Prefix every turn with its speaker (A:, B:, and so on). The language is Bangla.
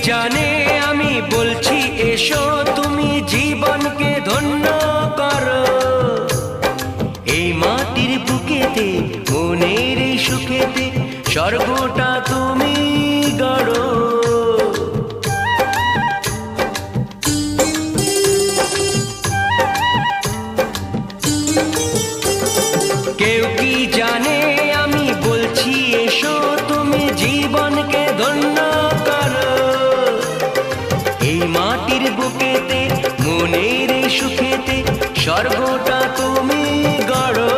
A: জানে আমি বলছি এসো তুমি জীবনকে ধন্য করো। এই মাটির বুকেতে মনের এই সুখেতে স্বর্গটা তুমি গড়ো। কেউ কি জানে আমি বলছি এসো তুমি জীবনকে ধন্য করো। এই মাটির বুকেতে মনের এই সুখেতে স্বর্গটা তুমি গড়ো।